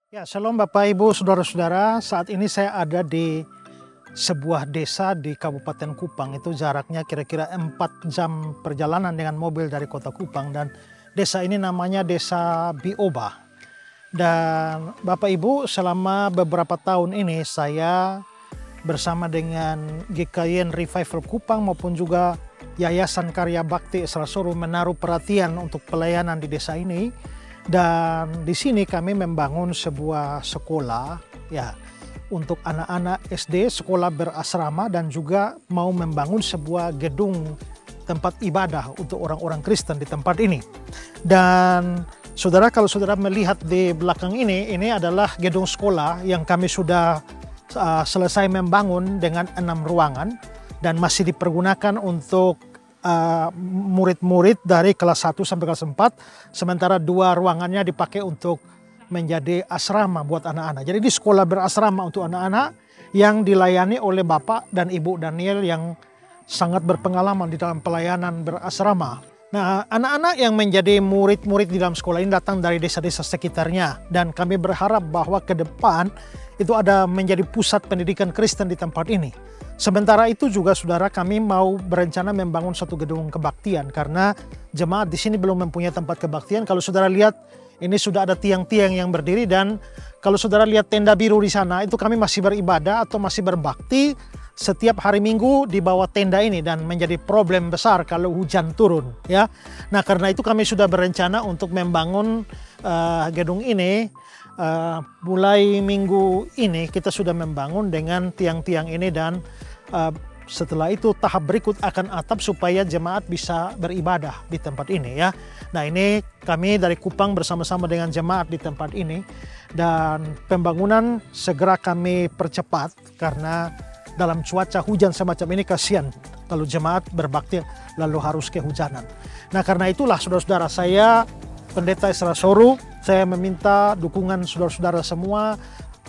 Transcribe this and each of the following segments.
Ya, shalom Bapak Ibu Saudara-saudara. Saat ini saya ada di sebuah desa di Kabupaten Kupang. Itu jaraknya kira-kira 4 jam perjalanan dengan mobil dari kota Kupang. Dan desa ini namanya Desa Bioba. Dan Bapak Ibu, selama beberapa tahun ini saya bersama dengan GKIN Revival Kupang maupun juga Yayasan Karya Bakti Esrasoro menaruh perhatian untuk pelayanan di desa ini. Dan di sini kami membangun sebuah sekolah ya untuk anak-anak SD, sekolah berasrama, dan juga mau membangun sebuah gedung tempat ibadah untuk orang-orang Kristen di tempat ini. Dan saudara, kalau saudara melihat di belakang ini adalah gedung sekolah yang kami sudah selesai membangun dengan 6 ruangan dan masih dipergunakan untuk murid-murid dari kelas 1 sampai kelas 4, sementara 2 ruangannya dipakai untuk menjadi asrama buat anak-anak. Jadi di sekolah berasrama untuk anak-anak yang dilayani oleh Bapak dan Ibu Daniel yang sangat berpengalaman di dalam pelayanan berasrama. Nah, anak-anak yang menjadi murid-murid di dalam sekolah ini datang dari desa-desa sekitarnya, dan kami berharap bahwa ke depan itu ada menjadi pusat pendidikan Kristen di tempat ini. Sementara itu juga saudara, kami mau berencana membangun satu gedung kebaktian karena jemaat di sini belum mempunyai tempat kebaktian. Kalau saudara lihat, ini sudah ada tiang-tiang yang berdiri, dan kalau saudara lihat tenda biru di sana, itu kami masih beribadah atau masih berbakti setiap hari Minggu di bawah tenda ini, dan menjadi problem besar kalau hujan turun ya. Nah, karena itu kami sudah berencana untuk membangun gedung ini. Mulai minggu ini kita sudah membangun dengan tiang-tiang ini, dan setelah itu tahap berikut akan atap supaya jemaat bisa beribadah di tempat ini ya. Nah, ini kami dari Kupang bersama-sama dengan jemaat di tempat ini, dan pembangunan segera kami percepat karena dalam cuaca hujan semacam ini kasihan kalau jemaat berbakti lalu harus kehujanan. Nah, karena itulah saudara-saudara, saya Pendeta Esrasoro, saya meminta dukungan saudara-saudara semua,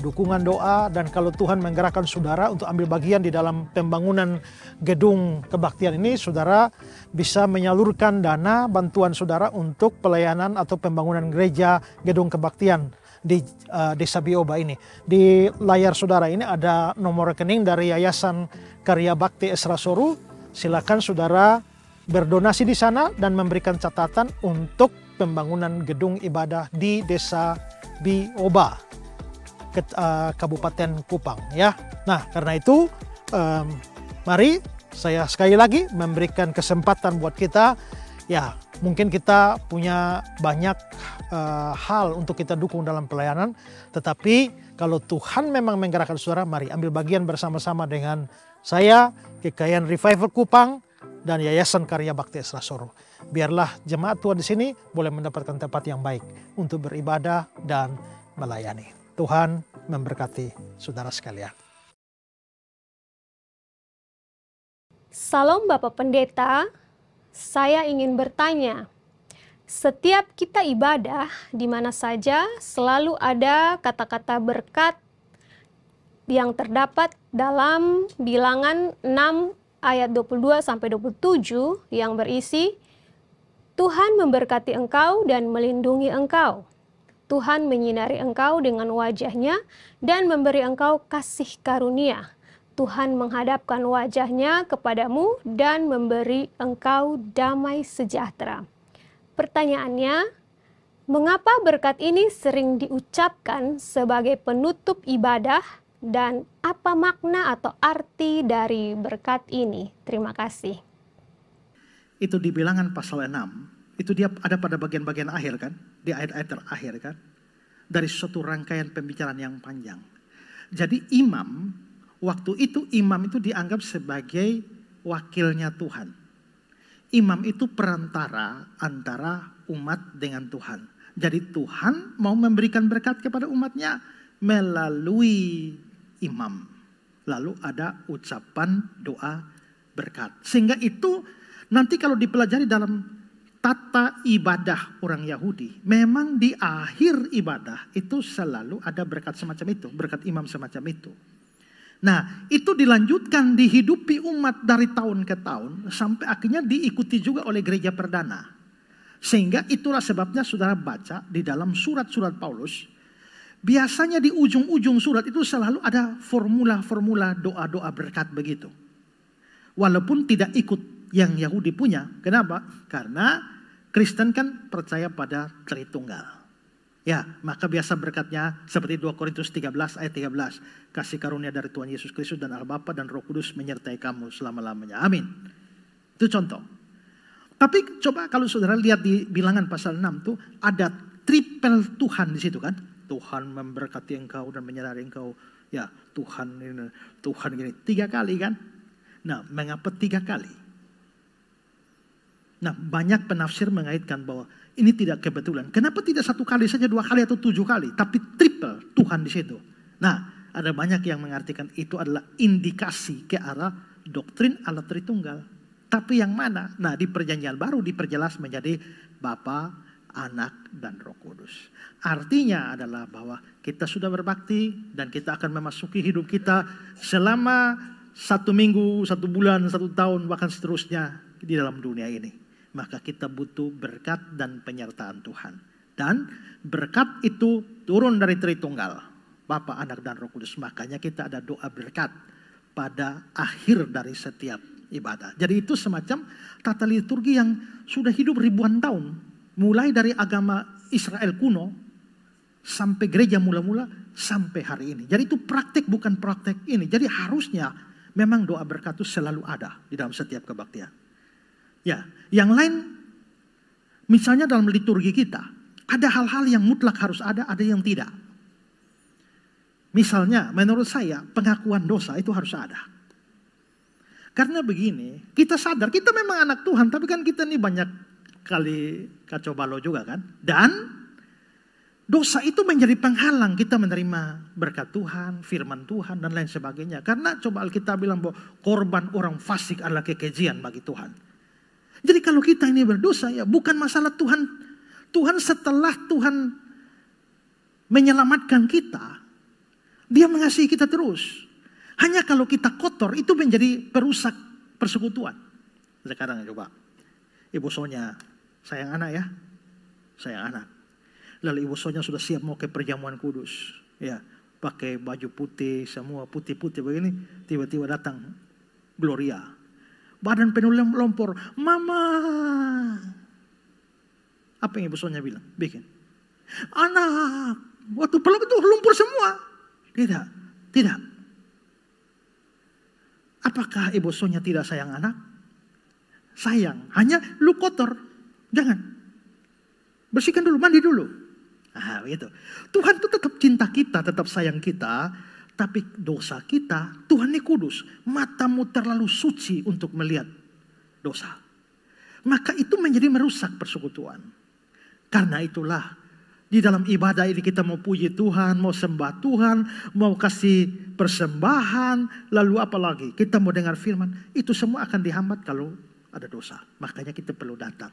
dukungan doa, dan kalau Tuhan menggerakkan saudara untuk ambil bagian di dalam pembangunan gedung kebaktian ini, saudara bisa menyalurkan dana bantuan saudara untuk pelayanan atau pembangunan gereja gedung kebaktian di Desa Bioba ini. Di layar saudara ini ada nomor rekening dari Yayasan Karya Bakti Esrasoro. Silakan saudara berdonasi di sana dan memberikan catatan untuk pembangunan gedung ibadah di Desa Bioba, Kabupaten Kupang ya. Nah, karena itu mari saya sekali lagi memberikan kesempatan buat kita ya. Mungkin kita punya banyak hal untuk kita dukung dalam pelayanan, tetapi kalau Tuhan memang menggerakkan saudara, mari ambil bagian bersama-sama dengan saya, GKIN Revival Kupang, dan Yayasan Karya Bakti Esrasoro. Biarlah jemaat Tuhan di sini boleh mendapatkan tempat yang baik untuk beribadah dan melayani. Tuhan memberkati saudara sekalian. Salam Bapak Pendeta, saya ingin bertanya, setiap kita ibadah di mana saja selalu ada kata-kata berkat yang terdapat dalam Bilangan 6 ayat 22-27 yang berisi, Tuhan memberkati engkau dan melindungi engkau. Tuhan menyinari engkau dengan wajah-Nya dan memberi engkau kasih karunia. Tuhan menghadapkan wajah-Nya kepadamu dan memberi engkau damai sejahtera. Pertanyaannya, mengapa berkat ini sering diucapkan sebagai penutup ibadah, dan apa makna atau arti dari berkat ini? Terima kasih. Itu di Bilangan pasal 6, itu dia ada pada bagian-bagian akhir kan, di ayat-ayat terakhir kan, dari suatu rangkaian pembicaraan yang panjang. Jadi imam, waktu itu imam itu dianggap sebagai wakilnya Tuhan. Imam itu perantara antara umat dengan Tuhan. Jadi Tuhan mau memberikan berkat kepada umatnya melalui imam. Lalu ada ucapan doa berkat. Sehingga itu nanti kalau dipelajari dalam tata ibadah orang Yahudi, memang di akhir ibadah itu selalu ada berkat semacam itu, berkat imam semacam itu. Nah, itu dilanjutkan dihidupi umat dari tahun ke tahun sampai akhirnya diikuti juga oleh gereja perdana. Sehingga itulah sebabnya saudara baca di dalam surat-surat Paulus, biasanya di ujung-ujung surat itu selalu ada formula-formula doa-doa berkat begitu. Walaupun tidak ikut yang Yahudi punya. Kenapa? Karena Kristen kan percaya pada Tritunggal. Ya, maka biasa berkatnya seperti 2 Korintus 13 ayat 13. Kasih karunia dari Tuhan Yesus Kristus dan Allah Bapa dan Roh Kudus menyertai kamu selama-lamanya. Amin. Itu contoh. Tapi coba kalau saudara lihat di Bilangan pasal 6 tuh ada triple Tuhan di situ kan. Tuhan memberkati engkau dan menyertai engkau. Ya, Tuhan ini, Tuhan ini. 3 kali kan. Nah, mengapa 3 kali? Nah, banyak penafsir mengaitkan bahwa ini tidak kebetulan. Kenapa tidak 1 kali saja, 2 kali atau 7 kali, tapi triple Tuhan di situ. Nah, ada banyak yang mengartikan itu adalah indikasi ke arah doktrin Allah Tritunggal. Tapi yang mana? Nah, di Perjanjian Baru diperjelas menjadi Bapa, Anak, dan Roh Kudus. Artinya adalah bahwa kita sudah berbakti dan kita akan memasuki hidup kita selama 1 minggu, 1 bulan, 1 tahun, bahkan seterusnya di dalam dunia ini. Maka kita butuh berkat dan penyertaan Tuhan. Dan berkat itu turun dari Tritunggal, Bapa, Anak, dan Roh Kudus. Makanya kita ada doa berkat pada akhir dari setiap ibadah. Jadi itu semacam tata liturgi yang sudah hidup ribuan tahun. Mulai dari agama Israel kuno sampai gereja mula-mula sampai hari ini. Jadi itu praktek bukan praktek ini. Jadi harusnya memang doa berkat itu selalu ada di dalam setiap kebaktian. Ya, yang lain misalnya dalam liturgi kita ada hal-hal yang mutlak harus ada yang tidak. Misalnya menurut saya pengakuan dosa itu harus ada. Karena begini, kita sadar kita memang anak Tuhan, tapi kan kita ini banyak kali kacau balau juga kan. Dan dosa itu menjadi penghalang kita menerima berkat Tuhan, firman Tuhan dan lain sebagainya. Karena coba Alkitab bilang bahwa korban orang fasik adalah kekejian bagi Tuhan. Jadi kalau kita ini berdosa ya bukan masalah Tuhan. Tuhan setelah Tuhan menyelamatkan kita, Dia mengasihi kita terus. Hanya kalau kita kotor itu menjadi perusak persekutuan. Sekarang coba, Ibu Sonya sayang anak ya, sayang anak. Lalu Ibu Sonya sudah siap mau ke perjamuan kudus, ya pakai baju putih semua putih-putih begini, tiba-tiba datang Gloria. Badan penuh lompor. Mama. Apa yang Ibu Sonya bilang? Bikin. Anak. Waktu peluk itu lumpur semua. Tidak. Tidak. Apakah Ibu Sonya tidak sayang anak? Sayang. Hanya lu kotor. Jangan. Bersihkan dulu. Mandi dulu. Ah, begitu. Tuhan itu tetap cinta kita. Tetap sayang kita. Tapi dosa kita, Tuhan ini kudus. Matamu terlalu suci untuk melihat dosa. Maka itu menjadi merusak persekutuan. Karena itulah di dalam ibadah ini kita mau puji Tuhan, mau sembah Tuhan, mau kasih persembahan, lalu apa lagi? Kita mau dengar firman, itu semua akan dihambat kalau ada dosa. Makanya kita perlu datang.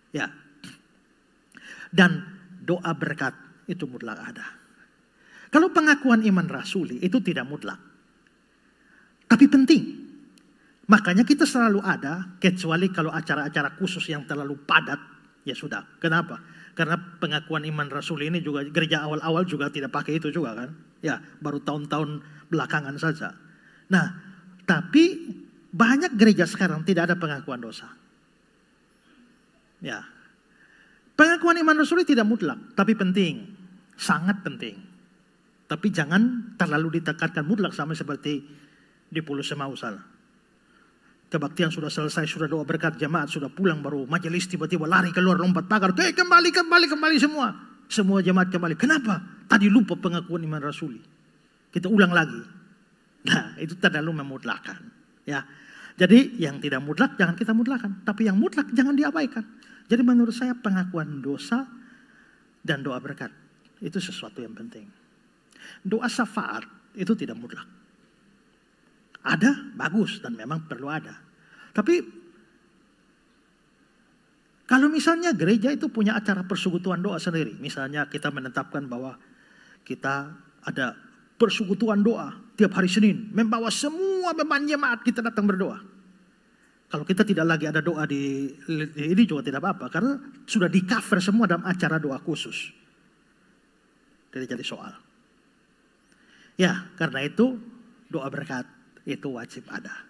Ya. Dan doa berkat itu mutlak ada. Kalau pengakuan iman rasuli itu tidak mutlak. Tapi penting. Makanya kita selalu ada, kecuali kalau acara-acara khusus yang terlalu padat, ya sudah. Kenapa? Karena pengakuan iman rasuli ini juga, gereja awal-awal juga tidak pakai itu juga kan. Ya, baru tahun-tahun belakangan saja. Nah, tapi banyak gereja sekarang tidak ada pengakuan dosa. Ya. Pengakuan iman rasuli tidak mutlak, tapi penting. Sangat penting. Tapi jangan terlalu ditekankan mutlak sama seperti di Pulau Semau sana. Kebaktian sudah selesai, sudah doa berkat jemaat, sudah pulang baru majelis tiba-tiba lari keluar lompat pagar. Kembali semua. Semua jemaat kembali. Kenapa? Tadi lupa pengakuan iman rasuli. Kita ulang lagi. Nah, itu terlalu memutlakan. Ya. Jadi yang tidak mutlak jangan kita mutlakan. Tapi yang mutlak jangan diabaikan. Jadi menurut saya pengakuan dosa dan doa berkat itu sesuatu yang penting. Doa syafaat itu tidak mutlak. Ada, bagus, dan memang perlu ada. Tapi kalau misalnya gereja itu punya acara persekutuan doa sendiri. Misalnya kita menetapkan bahwa kita ada persekutuan doa tiap hari Senin. Membawa semua beban jemaat kita datang berdoa. Kalau kita tidak lagi ada doa di ini juga tidak apa-apa. Karena sudah di cover semua dalam acara doa khusus. Jadi soal. Ya, karena itu doa berkat itu wajib ada.